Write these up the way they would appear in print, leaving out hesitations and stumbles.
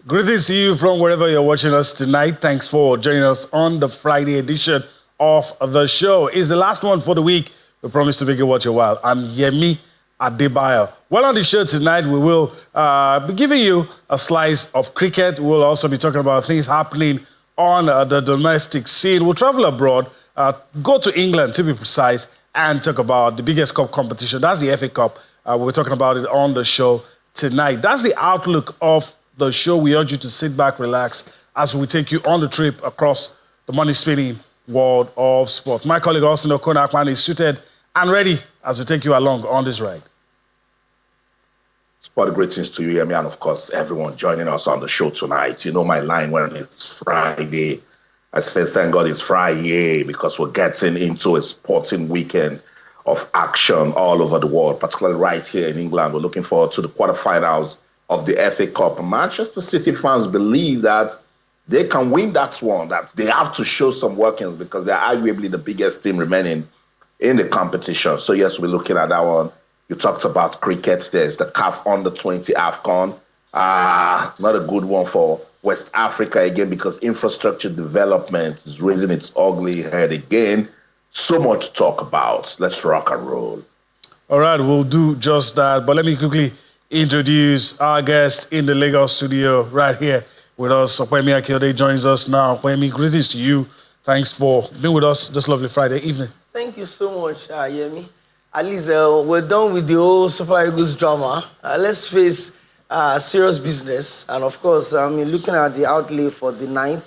Greetings to you from wherever you're watching us tonight. Thanks for joining us on the Friday edition of the show. It's the last one for the week. We promise to make it worth your while. I'm Yemi Adebayo. Well, on the show tonight, we will be giving you a slice of cricket. We'll also be talking about things happening on the domestic scene. We'll travel abroad, go to England to be precise, and talk about the biggest cup competition. That's the FA Cup. We're talking about it on the show tonight. That's the outlook of the show. We urge you to sit back, relax, as we take you on the trip across the money-spinning world of sport. My colleague Austin Okonakwan is suited and ready as we take you along on this ride. Sport greetings to you, Yemi, and of course, everyone joining us on the show tonight. You know my line when it's Friday. I say, thank God it's Friday because we're getting into a sporting weekend of action all over the world, particularly right here in England. We're looking forward to the quarterfinals of the FA Cup. Manchester City fans believe that they can win that one, that they have to show some workings because they're arguably the biggest team remaining in the competition. So yes, we're looking at that one. You talked about cricket. There's the CAF under-20 AFCON. Not a good one for West Africa again because infrastructure development is raising its ugly head again. So much to talk about. Let's rock and roll. All right, we'll do just that. But let me quickly introduce our guest in the Lagos studio right here with us. Opemi Akinode joins us now. Opemi, greetings to you. Thanks for being with us this lovely Friday evening. Thank you so much, Yemi. At least we're done with the whole Super Eagles drama. Let's face serious business. And of course, looking at the outlay for the night,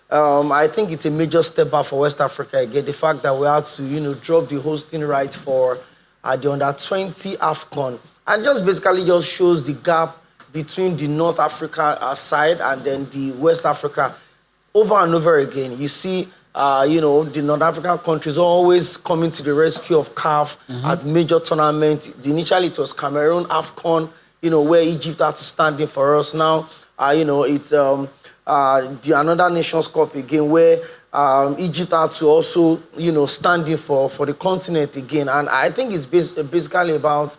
I think it's a major step back for West Africa again. The fact that we had to, drop the hosting right for the under-20 AFCON. And basically shows the gap between the North Africa side and then the West Africa over and over again. You see, the North African countries are always coming to the rescue of CAF at major tournaments. Initially, it was Cameroon, AFCON, where Egypt had to stand in for us. Now, it's the another Nations Cup again, where Egypt had to also, stand in for the continent again. And I think it's basically about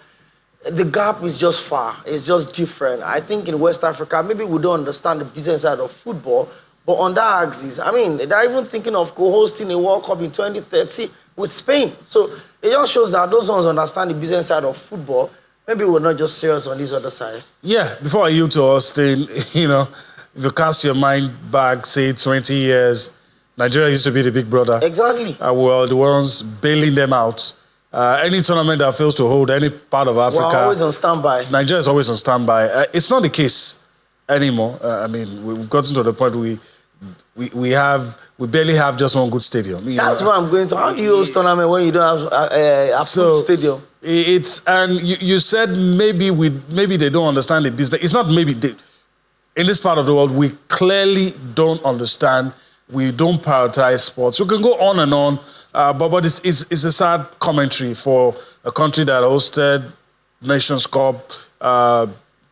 the gap is just far. It's just different. I think in West Africa, maybe we don't understand the business side of football, but on that axis, they're even thinking of co-hosting a World Cup in 2030 with Spain. So it just shows that those ones understand the business side of football. Maybe we're not just serious on this other side. Yeah, before I yield to Austin, if you cast your mind back, say 20 years, Nigeria used to be the big brother. Exactly. Well, the ones bailing them out. Any tournament that fails to hold any part of Africa, we're always on standby. Nigeria is always on standby. It's not the case anymore. We've gotten to the point we barely have just one good stadium. That's what I'm going to. How do you host tournament when you don't have a full stadium? You said maybe they don't understand the business. It's not maybe in this part of the world we clearly don't understand. We don't prioritize sports. We can go on and on, but it's a sad commentary for a country that hosted Nations Cup.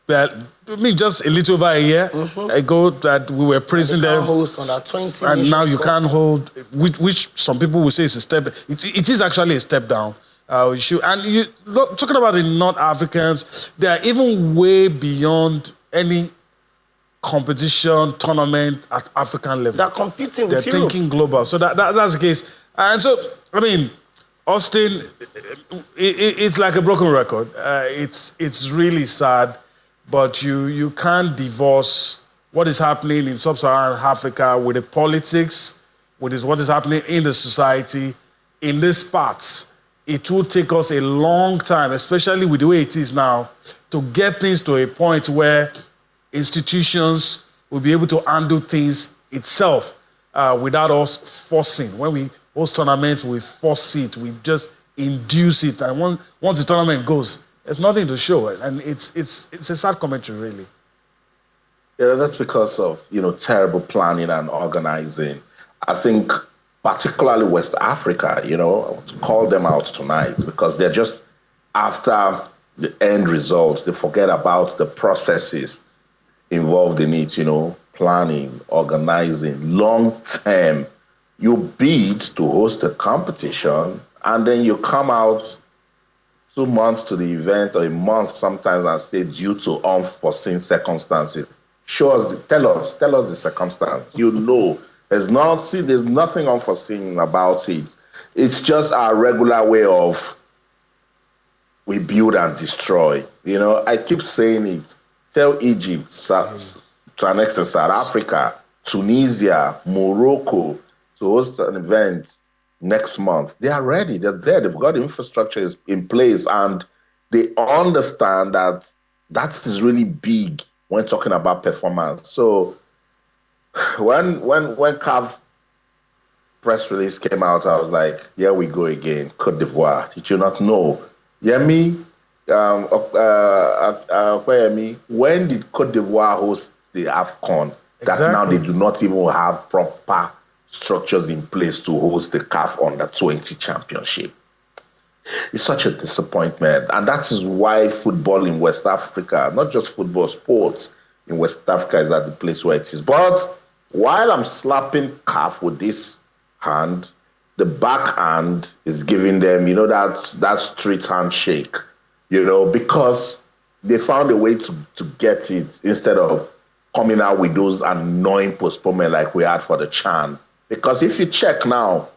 Just a little over a year ago that we were praising them. Host on that 20 and now you can't hold, which some people will say is a step. It is actually a step down. And talking about the North Africans, they are even way beyond any competition, tournament at African level. They're competing They're with thinking global. So that's the case. And so, Austin, it's like a broken record. It's really sad, but you can't divorce what is happening in sub-Saharan Africa with the politics, with what is happening in the society, in these parts. It will take us a long time, especially with the way it is now, to get things to a point where institutions will be able to handle things itself without us forcing. When we host tournaments, we force it, we just induce it, and once the tournament goes, there's nothing to show, and it's a sad commentary, really. Yeah, that's because of terrible planning and organizing. I think particularly West Africa, I want to call them out tonight because they're just after the end result. They forget about the processes involved in it, planning, organizing, long term. You bid to host a competition and then you come out 2 months to the event or a month sometimes and say due to unforeseen circumstances, Tell us the circumstance. You know, there's nothing unforeseen about it. It's just our regular way of we build and destroy. You know, I keep saying it. Tell Egypt, to an extent, South Africa, Tunisia, Morocco to host an event next month. They are ready. They're there. They've got the infrastructure in place, and they understand that is really big when talking about performance. So when CAF press release came out, I was like, here we go again, Cote d'Ivoire. Did you not know? Yemi, when did Cote d'Ivoire host the AFCON? That now they do not even have proper structures in place to host the CAF Under-20 championship. It's such a disappointment. And that is why football in West Africa, not just football, sports in West Africa is at the place where it is. But while I'm slapping CAF with this hand, the backhand is giving them, that street handshake, because they found a way to get it instead of coming out with those annoying postponement like we had for the CHAN. Because if you check now,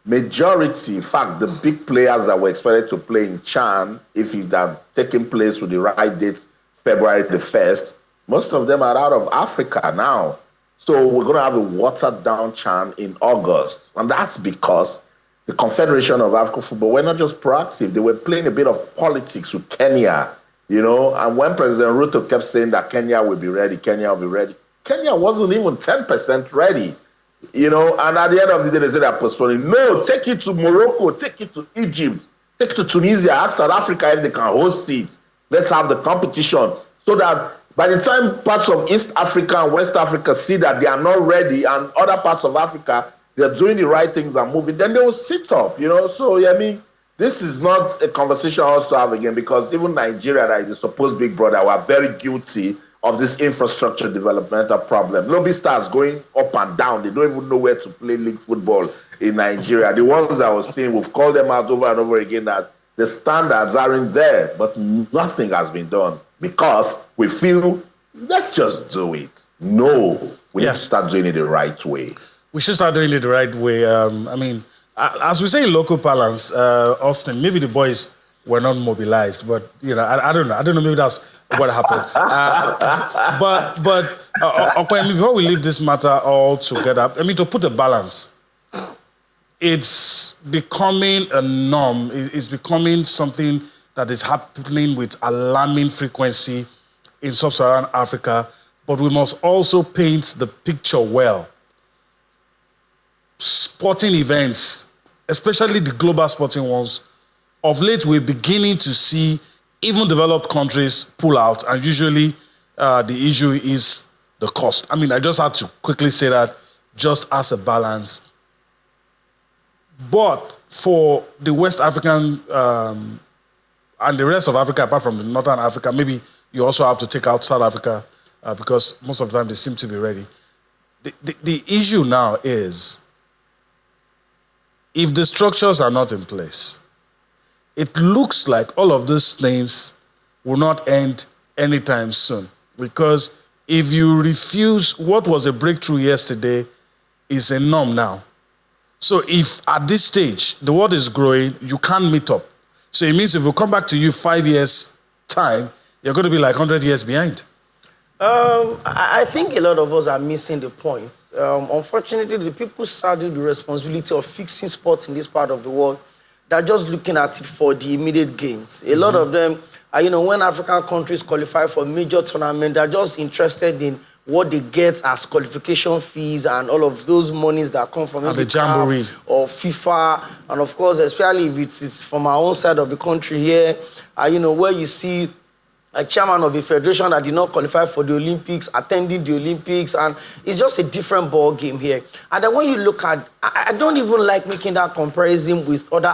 majority, in fact, the big players that were expected to play in CHAN, if it had taken place with the right date, February the 1st, most of them are out of Africa now. So we're going to have a watered-down CHAN in August. And that's because the Confederation of African Football were not just proactive. They were playing a bit of politics with Kenya, And when President Ruto kept saying that Kenya will be ready, Kenya wasn't even 10% ready. And at the end of the day, they said they're postponing. No, take it to Morocco, take it to Egypt, take it to Tunisia, ask South Africa if they can host it. Let's have the competition so that by the time parts of East Africa and West Africa see that they are not ready and other parts of Africa, they're doing the right things and moving, then they will sit up, So, this is not a conversation I want to have again because even Nigeria, that is the supposed big brother, were very guilty of this infrastructure developmental problem. Lobby stars going up and down. They don't even know where to play league football in Nigeria. The ones I was seeing, we've called them out over and over again that the standards aren't there, but nothing has been done because we feel, let's just do it. No, we need to start doing it the right way. We should start doing it the right way. As we say in local parlance, Austin, maybe the boys were not mobilized, but I don't know. I don't know. Maybe that's what happened. But before we leave this matter all together, to put a balance, it's becoming a norm. It's becoming something that is happening with alarming frequency in sub-Saharan Africa. But we must also paint the picture well. Sporting events, especially the global sporting ones, of late we're beginning to see even developed countries pull out, and usually the issue is the cost. I just had to quickly say that just as a balance. But for the West African and the rest of Africa, apart from the Northern Africa, maybe you also have to take out South Africa because most of the time they seem to be ready. The issue now is, if the structures are not in place, it looks like all of these things will not end anytime soon. Because if you refuse what was a breakthrough yesterday is a norm now. So if at this stage the world is growing, you can't meet up. So it means if we come back to you 5 years' time, you're going to be like 100 years behind. I think a lot of us are missing the point. Unfortunately, the people saddled the responsibility of fixing sports in this part of the world, they're just looking at it for the immediate gains. A lot of them, when African countries qualify for major tournament, they're just interested in what they get as qualification fees and all of those monies that come from the Jamboree CAF or FIFA. And of course, especially if it is from our own side of the country here, where you see a chairman of a federation that did not qualify for the Olympics, attending the Olympics, and it's just a different ball game here. And then when you look at, I don't even like making that comparison with other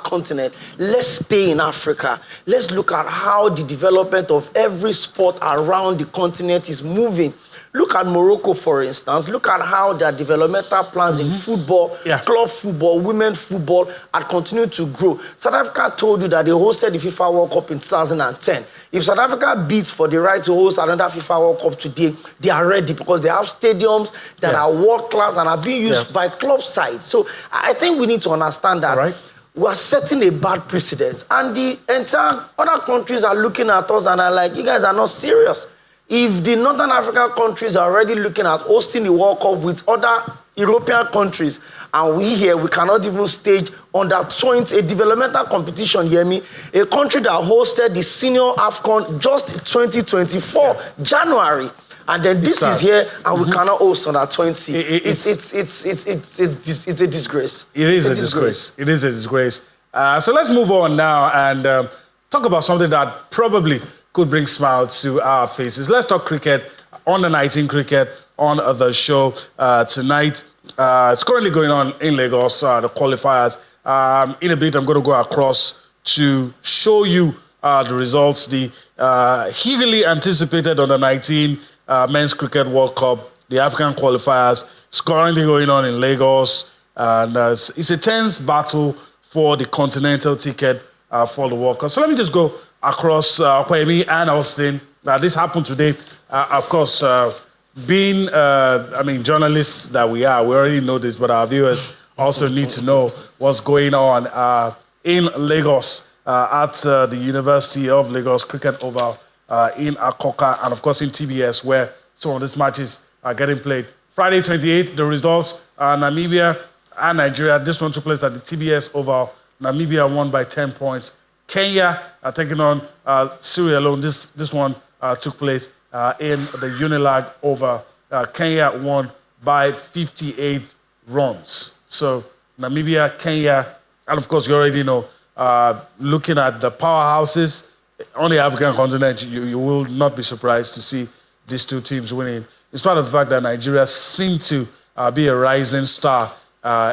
continent. Let's stay in Africa. Let's look at how the development of every sport around the continent is moving. Look at Morocco, for instance. Look at how their developmental plans in football, club football, women football are continuing to grow. South Africa told you that they hosted the FIFA World Cup in 2010. 100%. If South Africa bids for the right to host another FIFA World Cup today, they are ready because they have stadiums that are world class and are being used by club sides. So I think we need to understand that we are setting a bad precedent, and the entire other countries are looking at us and are like, you guys are not serious. If the Northern African countries are already looking at hosting the World Cup with other European countries, and we cannot even stage under 20, a developmental competition, hear me, a country that hosted the senior AFCON just 2024, January, and then this is here, and we cannot host under 20. It's a disgrace. It is a disgrace. It is a disgrace. So let's move on now and talk about something that probably could bring smiles to our faces. Let's talk cricket, under 19 cricket on the show tonight. It's currently going on in Lagos, the qualifiers. In a bit, I'm going to go across to show you the results. The eagerly anticipated under 19 Men's Cricket World Cup, the African qualifiers, is currently going on in Lagos. And it's a tense battle for the continental ticket for the World Cup. So let me just go across Kwame and Austin. This happened today. Of course, being, journalists that we are, we already know this, but our viewers also need to know what's going on in Lagos at the University of Lagos Cricket Oval in Akoka, and of course in TBS, where some of these matches are getting played. Friday 28th, the results, Namibia and Nigeria. This one took place at the TBS Oval. Namibia won by 10 points. Kenya are taking on Sierra Leone. This one took place in the Unilag Oval. Kenya won by 58 runs. So Namibia, Kenya, and of course you already know, looking at the powerhouses on the African continent, you will not be surprised to see these two teams winning, in spite of the fact that Nigeria seem to be a rising star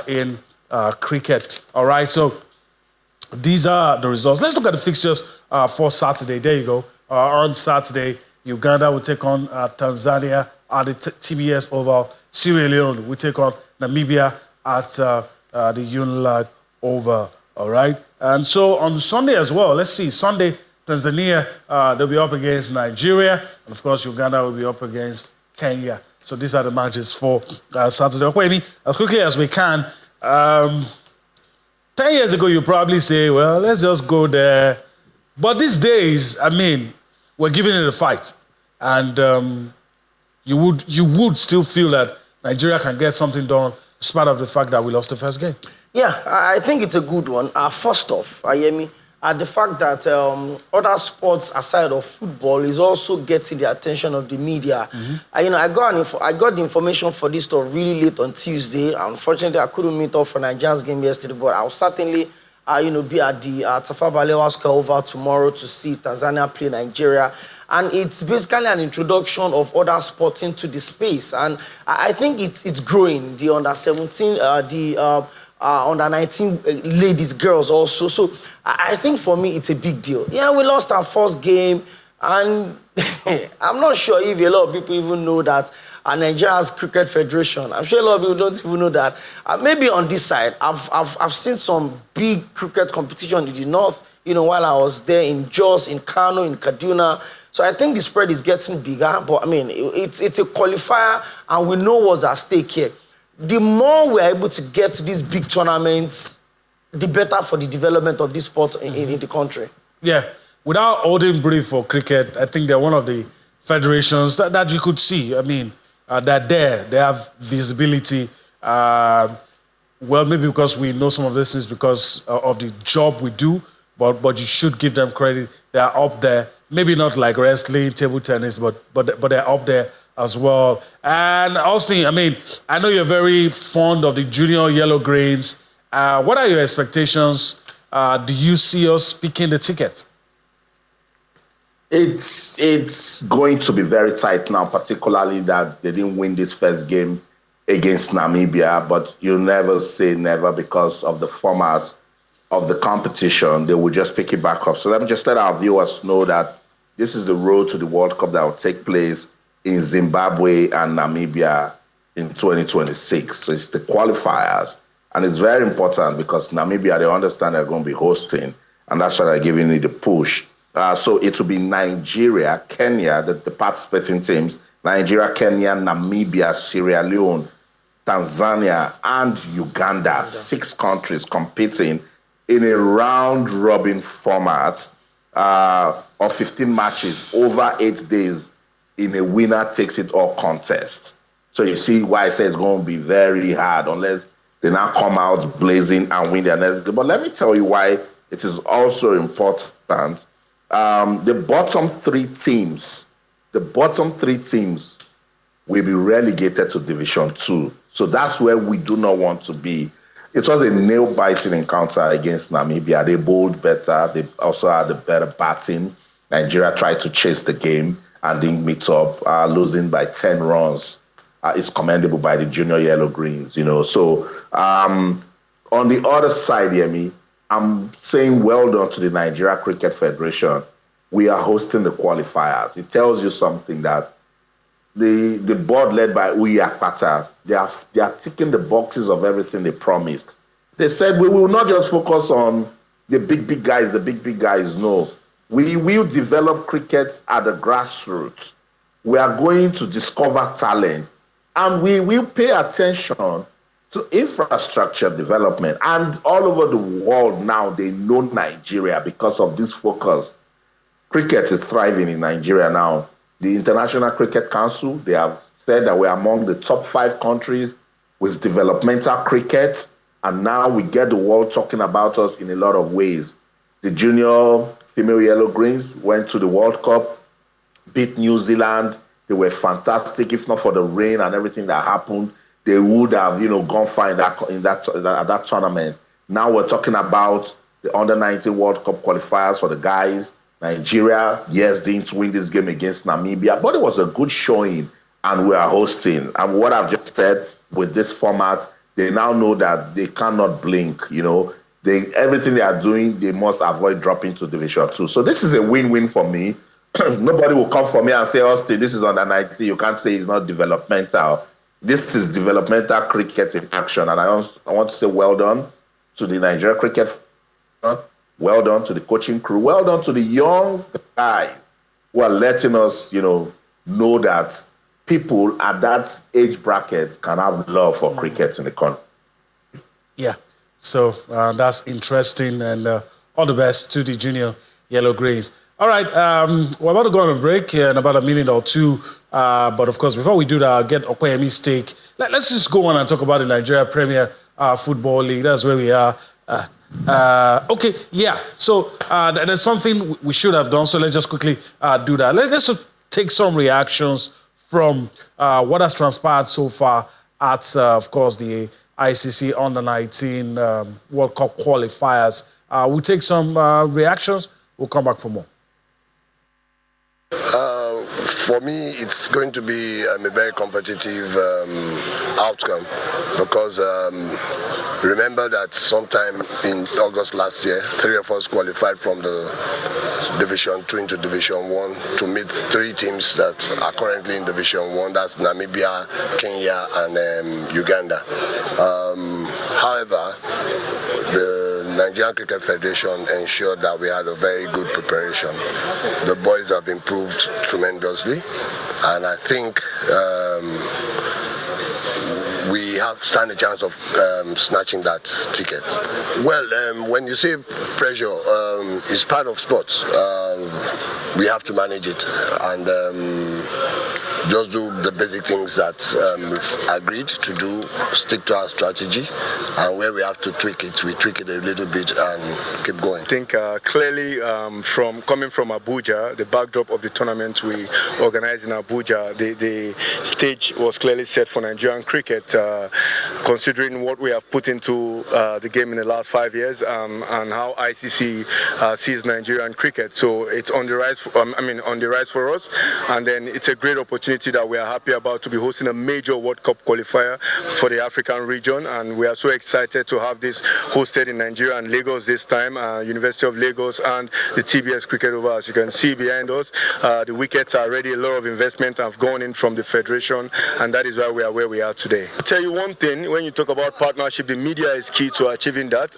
in cricket. All right, so these are the results. Let's look at the fixtures for Saturday. There you go. On Saturday, Uganda will take on Tanzania at the TBS Oval. Sierra Leone will take on Namibia at the Unilag Oval. All right. And so on Sunday as well, let's see. Sunday, Tanzania, they'll be up against Nigeria. And of course, Uganda will be up against Kenya. So these are the matches for Saturday. Okay, as quickly as we can. 10 years ago, you probably say, well, let's just go there. But these days, we're giving it a fight. And you would still feel that Nigeria can get something done, in spite of the fact that we lost the first game. Yeah, I think it's a good one. First off, the fact that other sports aside of football is also getting the attention of the media. I got the information for this stuff really late on Tuesday. Unfortunately, I couldn't meet up for Nigeria's game yesterday, but I'll certainly be at the Tafawa Balewa Square Oval tomorrow to see Tanzania play Nigeria. And it's basically an introduction of other sports into the space. And I think it's growing. The under-17, under-19 ladies, girls also. So I think for me, it's a big deal. Yeah, we lost our first game. And I'm not sure if a lot of people even know that Nigeria's Cricket Federation, I'm sure a lot of people don't even know that. Maybe on this side, I've seen some big cricket competition in the north, while I was there in Jos, in Kano, in Kaduna. So I think the spread is getting bigger, but it's a qualifier and we know what's at stake here. The more we're able to get to these big tournaments, the better for the development of this sport in the country. Yeah, without holding brief for cricket, I think they're one of the federations that you could see. They're they have visibility. Well, maybe because we know some of this is because of the job we do, but you should give them credit. They are up there. Maybe not like wrestling, table tennis, but they're up there as well. And Austin, I know you're very fond of the junior yellow greens. What are your expectations? Do you see us picking the ticket? It's going to be very tight now, particularly that they didn't win this first game against Namibia, but you never say never because of the format of the competition. They will just pick it back up. So let me just let our viewers know that this is the road to the World Cup that will take place in Zimbabwe and Namibia in 2026. So it's the qualifiers. And it's very important because Namibia, they understand they're going to be hosting. And that's why they're giving it a push So it will be Nigeria, Kenya, the participating teams, Nigeria, Kenya, Namibia, Sierra Leone, Tanzania, and Uganda. 6 countries competing in a round-robin format of 15 matches over 8 days in a winner-takes-it-all contest. So you see why I say it's going to be very hard unless they now come out blazing and win their next game. But let me tell you why it is also important. The bottom 3 teams will be relegated to Division 2. So that's where we do not want to be. It was a nail-biting encounter against Namibia. They bowled better. They also had a better batting. Nigeria tried to chase the game and didn't meet up, losing by 10 runs. Is commendable by the junior yellow greens, So on the other side, Yemi, I'm saying well done to the Nigeria Cricket Federation. We are hosting the qualifiers. It tells you something that the board led by Uyi Akpata, they are ticking the boxes of everything they promised. They said we will not just focus on the big guys. No, we will develop cricket at the grassroots. We are going to discover talent. And we will pay attention to infrastructure development. And all over the world now, they know Nigeria because of this focus. Cricket is thriving in Nigeria now. The International Cricket Council, they have said that we're among the top 5 countries with developmental cricket. And now we get the world talking about us in a lot of ways. The junior female yellow greens went to the World Cup, beat New Zealand. They were fantastic. If not for the rain and everything that happened, they would have, gone far at that tournament. Now we're talking about the under-19 World Cup qualifiers for the guys. Nigeria, yes, didn't win this game against Namibia, but it was a good showing, and we are hosting. And what I've just said with this format, they now know that they cannot blink. Everything they are doing, they must avoid dropping to Division 2. So this is a win-win for me. Nobody will come for me and say, Austin, this is under 19. You can't say it's not developmental. This is developmental cricket in action. And I want to say well done to the Nigeria Cricket. Well done to the coaching crew. Well done to the young guys who are letting us, know that people at that age bracket can have love for cricket in the country. Yeah, so that's interesting. And all the best to the junior yellow greens. All right, we're about to go on a break in about a minute or two. But of course, before we do that, I'll get Okoyemi's take. Let's just go on and talk about the Nigeria Premier Football League. That's where we are. Okay, yeah. So there's something we should have done. So let's just quickly do that. Let's just take some reactions from what has transpired so far at, of course, the ICC Under-19 World Cup qualifiers. We'll take some reactions. We'll come back for more. For me, it's going to be a very competitive outcome because remember that sometime in August last year, 3 of us qualified from the Division 2 into Division 1 to meet 3 teams that are currently in Division 1. That's Namibia, Kenya, and Uganda. However, the Nigerian Cricket Federation ensured that we had a very good preparation. The boys have improved tremendously, and I think we have stand a chance of snatching that ticket. Well, when you say pressure, it's part of sports. We have to manage it and just do the basic things that we've agreed to do, stick to our strategy, and where we have to tweak it, we tweak it a little bit and keep going. I think clearly from coming from Abuja, the backdrop of the tournament we organized in Abuja, the stage was clearly set for Nigerian cricket, considering what we have put into the game in the last 5 years and how ICC sees Nigerian cricket. So it's on the rise. On the rise for us, and then it's a great opportunity opportunity that we are happy about to be hosting a major World Cup qualifier for the African region, and we are so excited to have this hosted in Nigeria and Lagos this time, University of Lagos and the TBS Cricket Oval. As you can see behind us, the wickets are ready. A lot of investment have gone in from the Federation, and that is why we are where we are today. I'll tell you one thing, when you talk about partnership, the media is key to achieving that.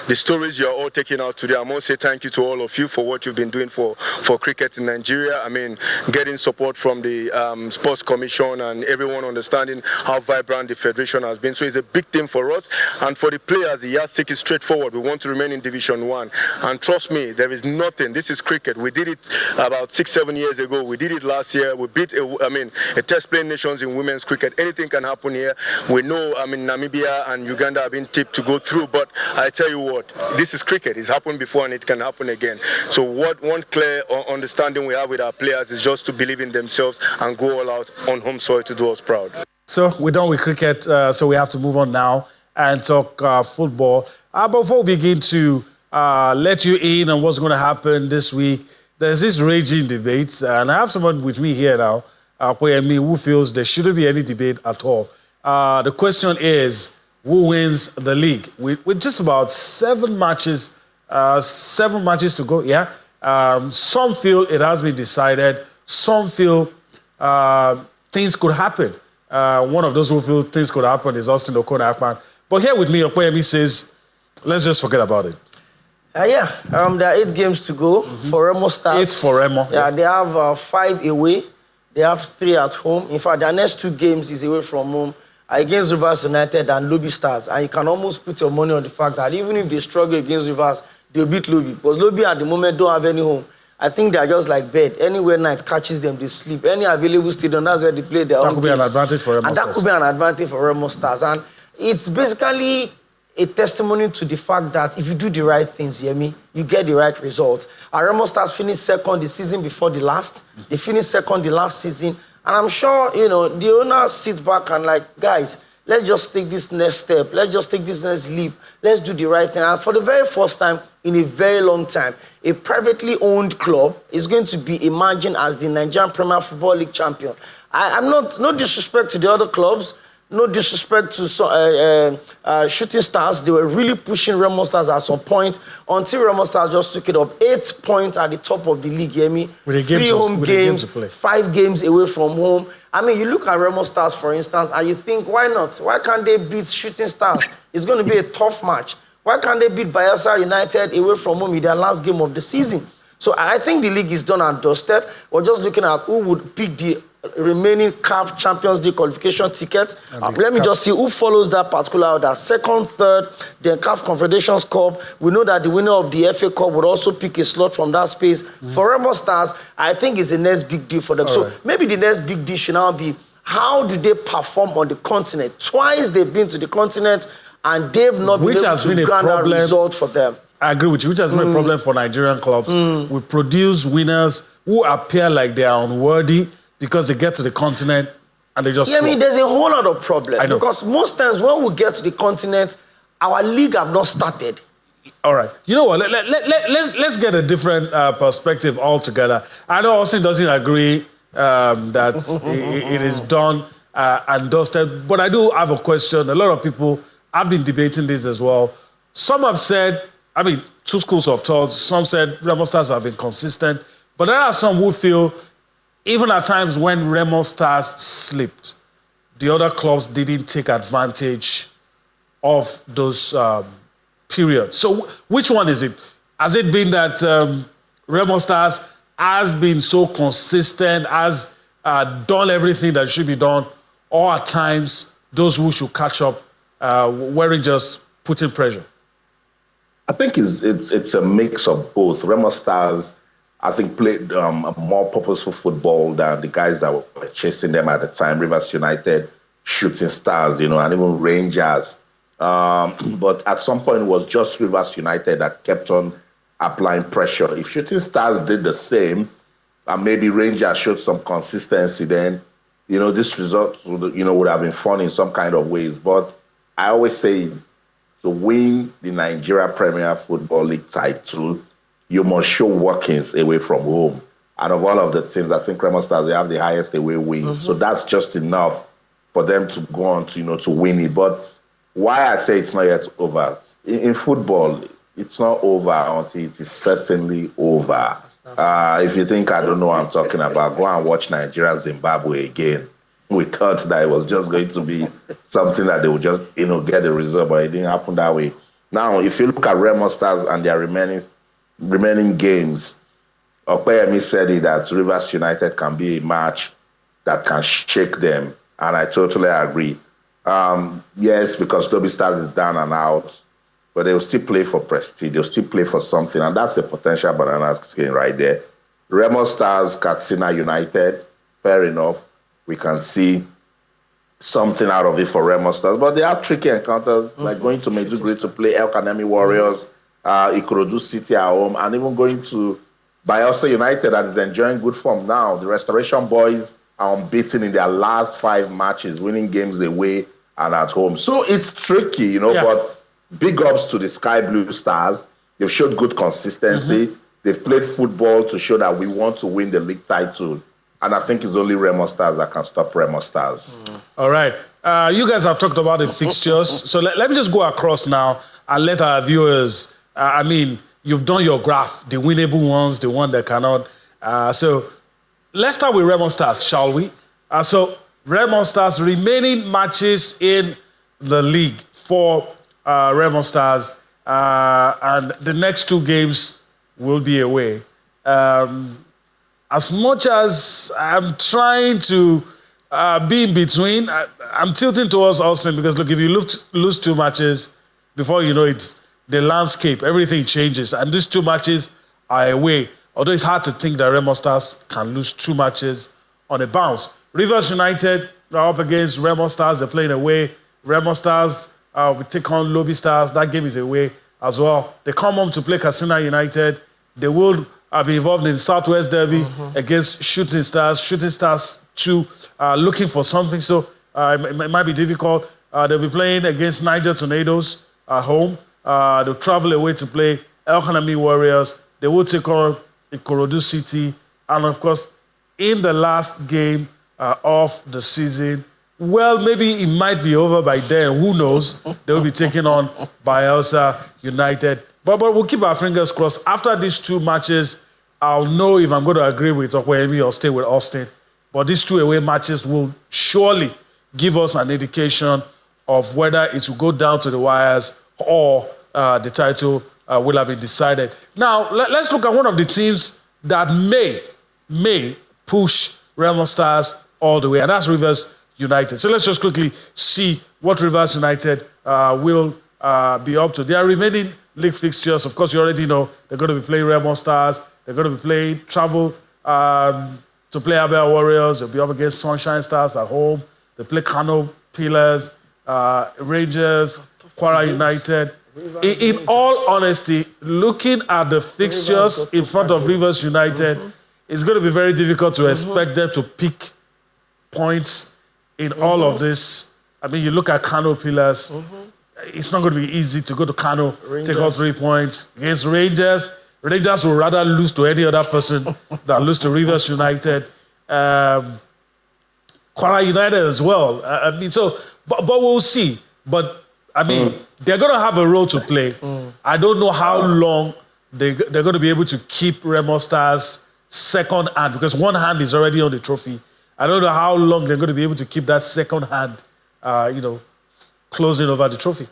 The stories you're all taking out today, I must say thank you to all of you for what you've been doing for cricket in Nigeria. I mean, getting support from the Sports Commission and everyone understanding how vibrant the Federation has been. So it's a big thing for us. And for the players, the yardstick is straightforward. We want to remain in Division 1. And trust me, there is nothing. This is cricket. We did it about 6-7 years ago. We did it last year. We beat, a test-playing nations in women's cricket. Anything can happen here. We know, Namibia and Uganda have been tipped to go through. But I tell you what, this is cricket. It's happened before and it can happen again. So one clear understanding we have with our players is just to believe in themselves and go all out on home soil to do us proud. So we're done with cricket, so we have to move on now and talk football. Before we begin to let you in on what's going to happen this week, there's this raging debate, and I have someone with me here now, who feels there shouldn't be any debate at all. The question is, who wins the league? With just about 7 matches to go, yeah? Some feel it has been decided. Some feel things could happen. One of those who feel things could happen is Austin Okon-Akpan. But here with me, Okoyemi says, let's just forget about it. There are 8 games to go for Remo Stars. 8 for Remo. Yeah, they have 5 away. They have 3 at home. In fact, their next 2 games is away from home against Rivers United and Lobby Stars. And you can almost put your money on the fact that even if they struggle against Rivers, they'll beat Lobby. Because Lobby at the moment don't have any home. I think they're just like bed. Anywhere night catches them, they sleep. Any available stadium, that's where they play their own That could be an advantage for Remo Stars. And that could be an advantage for Remo Stars. And it's basically a testimony to the fact that if you do the right things, you get the right results. Remo Stars finished second the season before the last. They finished second the last season. And I'm sure, the owners sit back and like, guys, let's just take this next step. Let's just take this next leap. Let's do the right thing. And for the very first time in a very long time, a privately owned club is going to be emerging as the Nigerian Premier Football League champion. I'm no disrespect to the other clubs, no disrespect to Shooting Stars. They were really pushing Remo Stars at some point until Remo Stars just took it up. 8 points at the top of the league, With 3 home games, to play. 5 games away from home. I mean, you look at Remo Stars, for instance, and you think, why not? Why can't they beat Shooting Stars? It's going to be a tough match. Why can't they beat Bayelsa United away from home in their last game of the season? So I think the league is done and dusted. We're just looking at who would pick the remaining CAF Champions League qualification tickets. Let me just see who follows that particular order. Second, third, then CAF Confederations Cup. We know that the winner of the FA Cup would also pick a slot from that space. For Remo Stars, I think it's the next big deal for them. Maybe the next big deal should now be, how do they perform on the continent? Twice they've been to the continent and they've not been able to garner a result for them. I agree with you, which has been a problem for Nigerian clubs. We produce winners who appear like they are unworthy because they get to the continent and they just Yeah, I mean, there's a whole lot of problems. Because most times when we get to the continent, our league have not started. All right. You know what? Let's get a different perspective altogether. I know Austin doesn't agree that it is done and dusted, but I do have a question. A lot of people have been debating this as well. Some have said, 2 schools of thought. Some said Remo Stars have been consistent, but there are some who feel even at times when Remo Stars slipped, the other clubs didn't take advantage of those periods. So which one is it? Has it been that Remo Stars has been so consistent, has done everything that should be done, or at times those who should catch up weren't just putting pressure? I think it's a mix of both. Remo Stars, I think, played a more purposeful football than the guys that were chasing them at the time. Rivers United, Shooting Stars, and even Rangers. But at some point, it was just Rivers United that kept on applying pressure. If Shooting Stars did the same, and maybe Rangers showed some consistency, then, this result would have been fun in some kind of ways. But I always say, to win the Nigeria Premier Football League title, you must show workings away from home. And of all of the teams, I think Remo Stars, they have the highest away win. So that's just enough for them to go on to, to win it. But why I say it's not yet over, in football, it's not over until it is certainly over. If you think I don't know what I'm talking about, go and watch Nigeria Zimbabwe again. We thought that it was just going to be something that they would just get the result, but it didn't happen that way. Now, if you look at Remo Stars and their remaining games, Okpeyemi said it that Rivers United can be a match that can shake them, and I totally agree. Yes, because Dobby Stars is down and out, but they'll still play for prestige. They'll still play for something, and that's a potential banana skin right there. Remo Stars, Katsina United, fair enough. We can see something out of it for Remo Stars, but they have tricky encounters, like going to Maiduguri to play El Kanemi Warriors, Ikorodu City at home, and even going to Bayelsa United that is enjoying good form now. The Restoration Boys are unbeaten in their last 5 matches, winning games away and at home. So it's tricky, but big ups to the Sky Blue Stars. They've showed good consistency. They've played football to show that we want to win the league title. And I think it's only Remo Stars that can stop Remo Stars. All right. You guys have talked about the fixtures. So let me just go across now and let our viewers, you've done your graph, the winnable ones, the one that cannot. So let's start with Remo Stars, shall we? So Remo Stars remaining matches in the league for Remo Stars, and the next 2 games will be away. As much as I'm trying to be in between, I'm tilting towards Austin because, look, if you lose 2 matches, before you know it, the landscape, everything changes. And these 2 matches are away. Although it's hard to think that Remo Stars can lose 2 matches on a bounce. Rivers United are up against Remo Stars. They're playing away. Remo Stars will take on Lobby Stars. That game is away as well. They come home to play Katsina United. They will be involved in Southwest Derby against Shooting Stars. Shooting Stars, too, looking for something. So it might be difficult. They'll be playing against Niger Tornadoes at home. They'll travel away to play El Kanami Warriors. They will take on Ikorodu City. And, of course, in the last game of the season, well, maybe it might be over by then. Who knows? They will be taking on Bayelsa United. But we'll keep our fingers crossed. After these 2 matches, I'll know if I'm going to agree with Okwemi or stay with Austin. But these 2 away matches will surely give us an indication of whether it will go down to the wires or the title will have been decided. Now, let's look at one of the teams that may push Remo Stars all the way, and that's Rivers United. So let's just quickly see what Rivers United will be up to. Their remaining league fixtures, of course, you already know they're going to be playing Remo Stars. They're going to be playing travel to play Abia Warriors. They'll be up against Sunshine Stars at home. They play Kano Pillars, Rangers, Kwara United. In all honesty, looking at the fixtures in front of Rivers United, it's going to be very difficult to expect them to pick points in all of this. You look at Kano Pillars. It's not going to be easy to go to Kano, take all 3 points against Rangers. Rangers will rather lose to any other person than lose to Rivers United. Kwara United as well. But we'll see. But they're going to have a role to play. I don't know how long they're going to be able to keep Remo Stars second hand, because one hand is already on the trophy. I don't know how long they're going to be able to keep that second hand, closing over the trophy.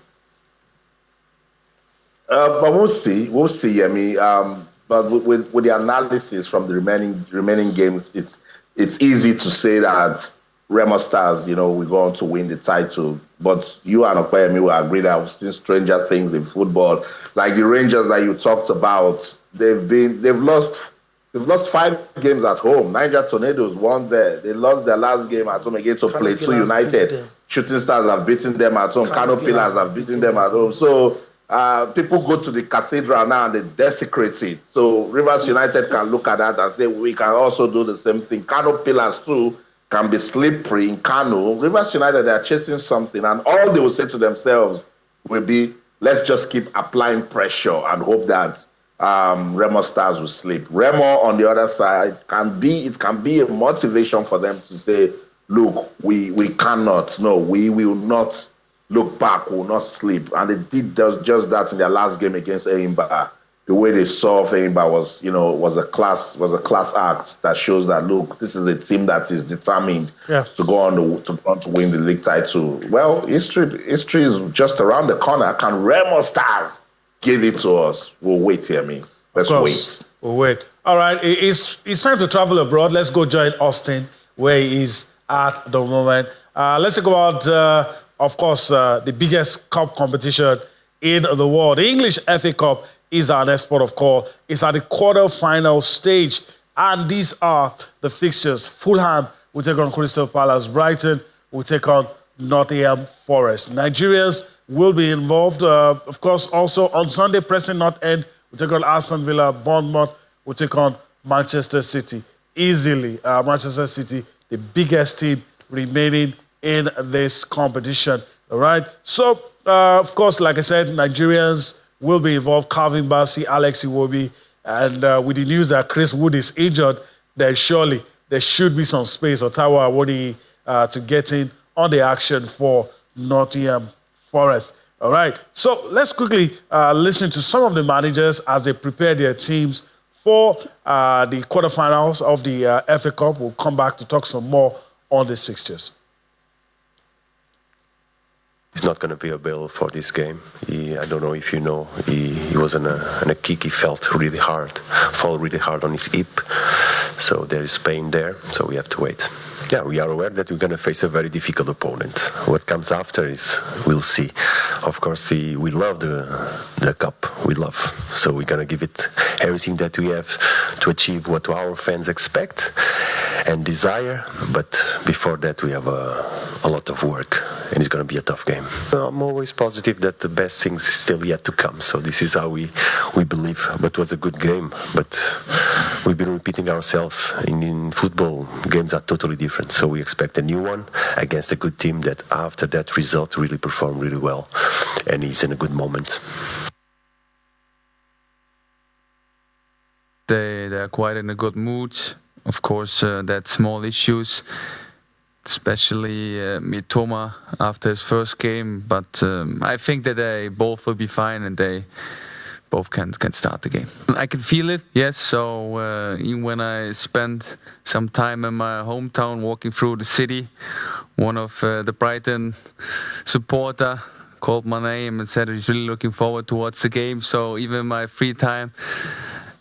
But we'll see. But with the analysis from the remaining games, it's easy to say that Remo Stars, we go on to win the title. But you and Okpeyemi will agree that I've seen stranger things in football. Like the Rangers that you talked about, they've lost 5 games at home. Niger Tornadoes won there. They lost their last game at home against Plateau United. Shooting Stars have beaten them at home. Kano Pillars have beaten them at home. So people go to the cathedral now and they desecrate it. So Rivers United can look at that and say, we can also do the same thing. Kano Pillars too can be slippery in Kano. Rivers United, they are chasing something, and all they will say to themselves will be, let's just keep applying pressure and hope that Remo Stars will sleep. Remo, on the other side, can be a motivation for them to say, look, we cannot, no, we will not look back, we will not sleep. And they did just that in their last game against Eimba. The way they saw Eimba was a class act that shows that, look, this is a team that is determined to go on to win the league title. Well, history is just around the corner. Can Remo Stars give it to us? We'll wait here, Let's wait. We'll wait. All right, it's time to travel abroad. Let's go join Austin, where he is at the moment. Let's talk about, of course, the biggest cup competition in the world. The English FA Cup is our next port of call. It's at the quarterfinal stage, and these are the fixtures. Fulham will take on Crystal Palace. Brighton will take on Nottingham Forest. Nigerians will be involved. Of course, also on Sunday, Preston North End will take on Aston Villa. Bournemouth will take on Manchester City. Easily, Manchester City, the biggest team remaining in this competition. All right. So, of course, like I said, Nigerians will be involved. Calvin Bassey, Alex Iwobi, and with the news that Chris Wood is injured, then surely there should be some space for Taiwo Awoniyi to get in on the action for Nottingham Forest. All right. So let's quickly listen to some of the managers as they prepare their teams for the quarterfinals of the FA Cup. We'll come back to talk some more on these fixtures. He's not going to be available for this game. I don't know if you know, he was on a kick. He felt really hard, fall really hard on his hip. So there is pain there. So we have to wait. Yeah, we are aware that we're going to face a very difficult opponent. What comes after is, we'll see. Of course, we love the cup. We love. So we're going to give it everything that we have to achieve what our fans expect and desire. But before that, we have a lot of work, and it's going to be a tough game. I'm always positive that the best things is still yet to come. So this is how we believe. But it was a good game. But we've been repeating ourselves. In football, games are totally different. So we expect a new one against a good team that after that result really performed really well. And he's in a good moment. They're quite in a good mood. Of course, that small issues, especially Mitoma after his first game. But I think that they both will be fine and they both can start the game. I can feel it, yes. So even when I spent some time in my hometown walking through the city, one of the Brighton supporter called my name and said he's really looking forward towards the game. So even in my free time,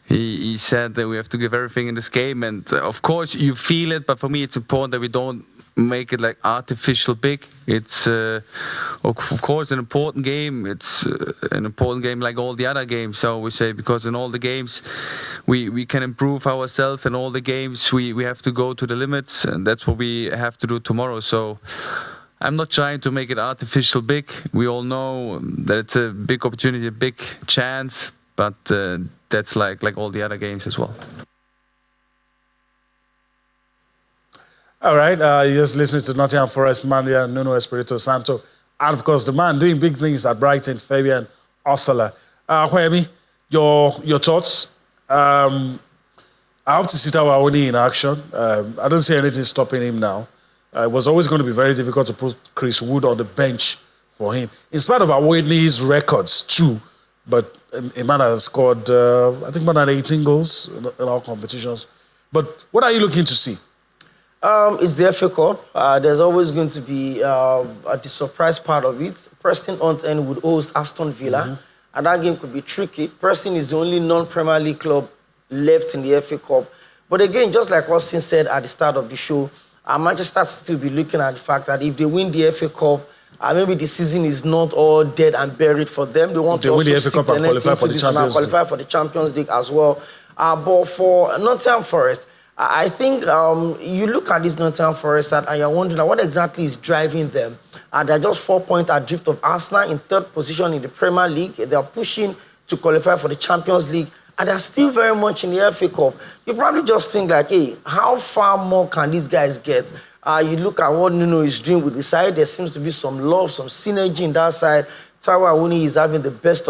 he said that we have to give everything in this game. And of course you feel it, but for me it's important that we don't make it like artificial big. It's of course an important game. It's an important game like all the other games. So we say, because in all the games we can improve ourselves, in all the games we have to go to the limits, and that's what we have to do tomorrow. So I'm not trying to make it artificial big. We all know that it's a big opportunity, a big chance, but that's like all the other games as well. All right, you just listening to Nottingham Forest manager Nuno Espirito Santo, and of course the man doing big things at Brighton, Fabian Osala. Kwemi, your thoughts? I hope to see Taiwo Awoniyi in action. I don't see anything stopping him now. It was always going to be very difficult to put Chris Wood on the bench for him, in spite of Awoniyi's records too. But a man has scored, I think, more than 18 goals in all competitions. But what are you looking to see? It's the FA Cup. There's always going to be the surprise part of it. Preston North End would host Aston Villa, and that game could be tricky. Preston is the only non-Premier League club left in the FA Cup. But again, just like Austin said at the start of the show, Manchester City will be looking at the fact that if they win the FA Cup, maybe the season is not all dead and buried for them. They want to also stick the qualify for the Champions League as well. But for Nottingham Forest, I think you look at this Nottingham Forest and you're wondering what exactly is driving them. They're just 4 points adrift of Arsenal in third position in the Premier League. They're pushing to qualify for the Champions League, and they're still very much in the FA Cup. You probably just think like, hey, how far more can these guys get? You look at what Nuno is doing with the side. There seems to be some love, some synergy in that side. Taiwo Awoniyi is having the best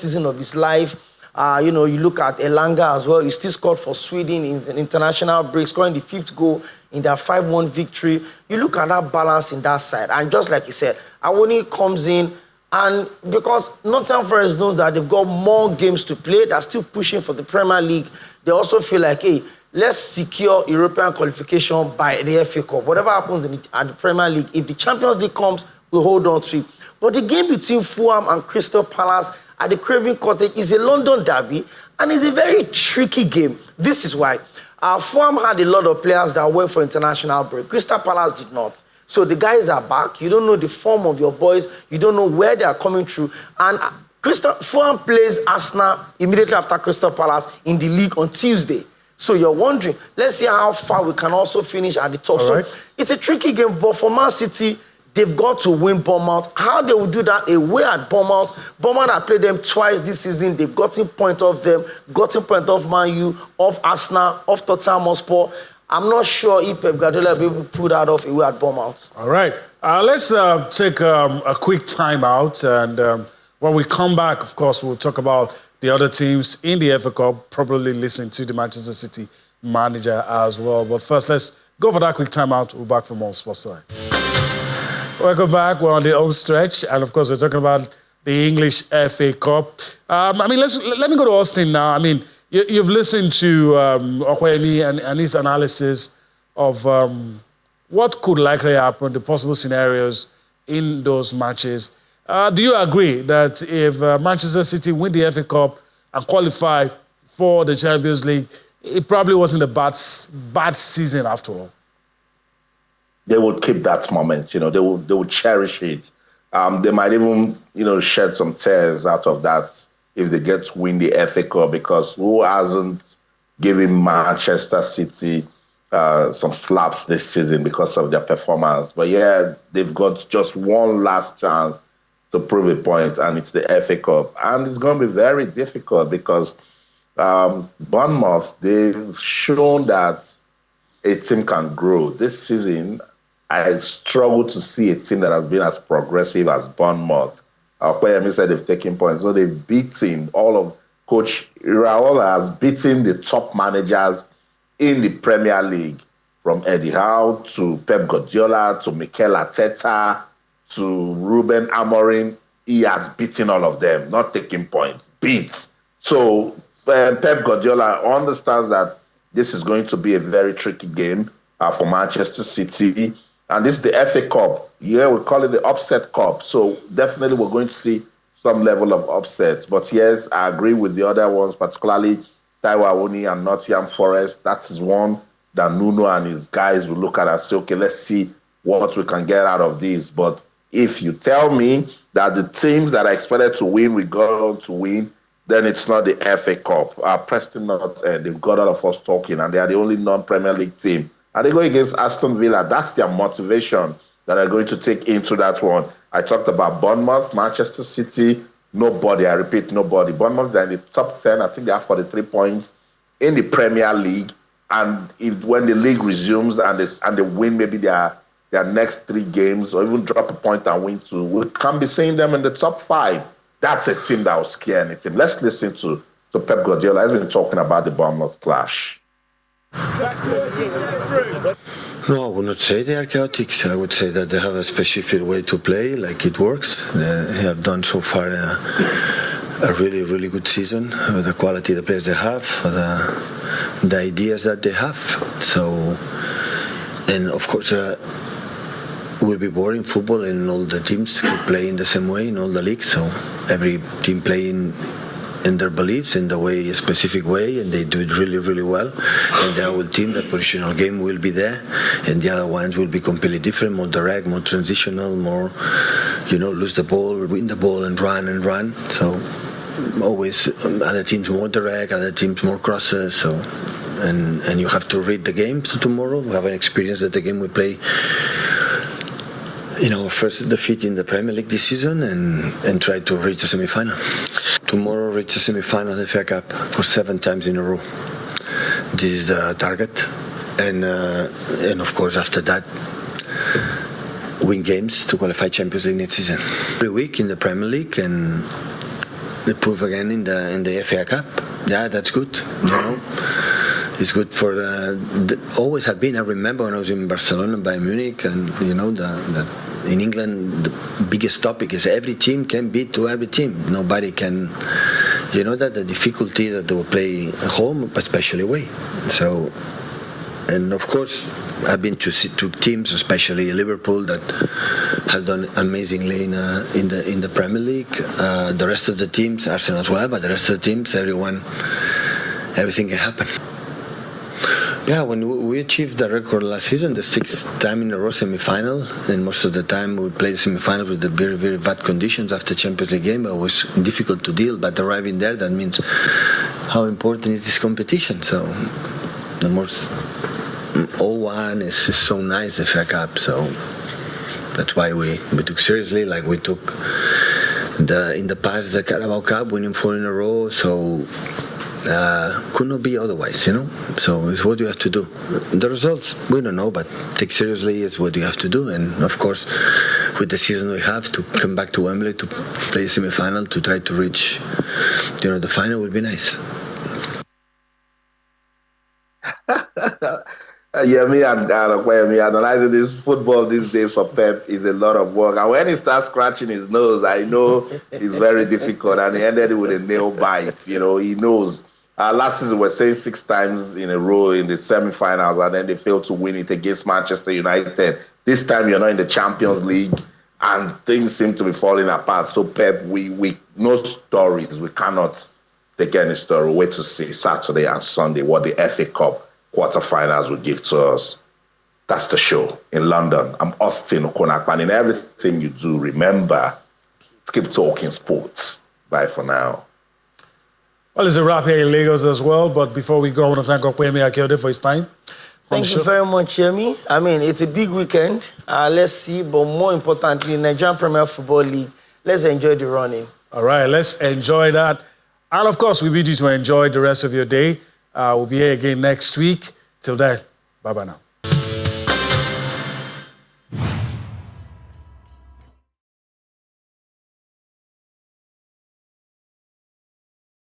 season of his life. You look at Elanga as well. He still scored for Sweden in the international break, scoring the 5th goal in their 5-1 victory. You look at that balance in that side. And just like you said, Awoni comes in, and because Nottingham Forest knows that they've got more games to play, they're still pushing for the Premier League. They also feel like, hey, let's secure European qualification by the FA Cup. Whatever happens at the Premier League, if the Champions League comes, we'll hold on to it. But the game between Fulham and Crystal Palace at the Craven Cottage is a London derby, and it's a very tricky game. This is why. Fulham had a lot of players that went for international break. Crystal Palace did not. So the guys are back. You don't know the form of your boys. You don't know where they are coming through. And Fulham plays Arsenal immediately after Crystal Palace in the league on Tuesday. So you're wondering, let's see how far we can also finish at the top. All right. So it's a tricky game, but for Man City, they've got to win Bournemouth. How they will do that away at Bournemouth. Bournemouth have played them twice this season. They've gotten point off them, gotten point off Man U, off Arsenal, off Tottenham Hotspur. I'm not sure if Pep Guardiola will be able to pull that off away at Bournemouth. All right. Let's take a quick time out. And when we come back, of course, we'll talk about the other teams in the FA Cup, probably listen to the Manchester City manager as well. But first, let's go for that quick time out. We're back from All Sports Today. Welcome back. We're on the home stretch. And, of course, we're talking about the English FA Cup. Let me go to Austin now. You've listened to Okwemi and his analysis of what could likely happen, the possible scenarios in those matches. Do you agree that if Manchester City win the FA Cup and qualify for the Champions League, it probably wasn't a bad season after all? They would keep that moment, they would cherish it. They might even, shed some tears out of that if they get to win the FA Cup, because who hasn't given Manchester City some slaps this season because of their performance? But yeah, they've got just one last chance to prove a point, and it's the FA Cup. And it's going to be very difficult because Bournemouth, they've shown that a team can grow. This season, I struggle to see a team that has been as progressive as Bournemouth. Okwemi said they've taken points. So they've beaten Coach Iraola has beaten the top managers in the Premier League, from Eddie Howe to Pep Guardiola to Mikel Arteta to Ruben Amorim. He has beaten all of them, not taking points, beats. So Pep Guardiola understands that this is going to be a very tricky game for Manchester City. And this is the FA Cup. Yeah, we call it the upset cup. So definitely we're going to see some level of upset. But yes, I agree with the other ones, particularly Taiwo Awoni and Nottingham Forest. That is one that Nuno and his guys will look at and say, okay, let's see what we can get out of this. But if you tell me that the teams that are expected to win will go on to win, then it's not the FA Cup. Preston North End, they've got all of us talking, and they are the only non-Premier League team. And they go against Aston Villa. That's their motivation that they're going to take into that one. I talked about Bournemouth, Manchester City, nobody. I repeat, nobody. Bournemouth, they're in the top 10. I think they have 43 points in the Premier League. And when the league resumes and they win maybe their next 3 games, or even drop a point and win 2, we can be seeing them in the top 5. That's a team that will scare anything. Let's listen to Pep Guardiola. He's been talking about the Bournemouth clash. No, I would not say they are chaotic. I would say that they have a specific way to play, like it works. They have done so far a really, really good season with the quality of the players they have, the ideas that they have. So, and of course, it will be boring football, and all the teams keep playing the same way in all the leagues. So every team playing in their beliefs, in the way, a specific way, and they do it really, really well. And their whole team, the positional game will be there, and the other ones will be completely different, more direct, more transitional, more, lose the ball, win the ball, and run. So always other teams more direct, other teams more crosses. So and you have to read the game tomorrow. We have an experience that the game we play. First defeat in the Premier League this season and try to reach the semi-final. Tomorrow, reach the semi-final of the FA Cup for 7 times in a row. This is the target. And of course, after that, win games to qualify Champions League next season. Every week in the Premier League, and prove again in the FA Cup. Yeah, that's good. It's good for always have been. I remember when I was in Barcelona, Bayern Munich, and in England the biggest topic is every team can beat to every team. Nobody can. That the difficulty that they will play at home, especially away. So, and of course, I've been to teams, especially Liverpool, that have done amazingly in the Premier League. The rest of the teams, Arsenal as well, but the rest of the teams, everything can happen. Yeah, when we achieved the record last season, the 6th time in a row semi-final, and most of the time we played semi-final with the very, very bad conditions after Champions League game. It was difficult to deal, but arriving there, that means how important is this competition. So the most all one is so nice, the FA Cup. So that's why we took seriously, like we took in the past the Carabao Cup, winning 4 in a row. So. Could not be otherwise, So it's what you have to do. The results we don't know, but take seriously is what you have to do. And of course, with the season we have to come back to Wembley to play the semi-final to try to reach, the final would be nice. Me analyzing this football these days for Pep is a lot of work. And when he starts scratching his nose, I know it's very difficult. And he ended it with a nail bite. He knows. Last season, we're saying 6 times in a row in the semi-finals, and then they failed to win it against Manchester United. This time, you're not in the Champions League, and things seem to be falling apart. So, Pep, we know stories. We cannot take any story. Wait to see Saturday and Sunday what the FA Cup quarterfinals will give to us. That's the show in London. I'm Austin Okonakpan. In everything you do, remember, keep talking sports. Bye for now. Well, it's a wrap here in Lagos as well, but before we go, I want to thank Okwemi Akeode for his time. Thank you very much, Yemi. I mean, it's a big weekend. Let's see, but more importantly, Nigerian Premier Football League, let's enjoy the running. All right, let's enjoy that. And of course, we bid you to enjoy the rest of your day. We'll be here again next week. Till then, bye-bye now.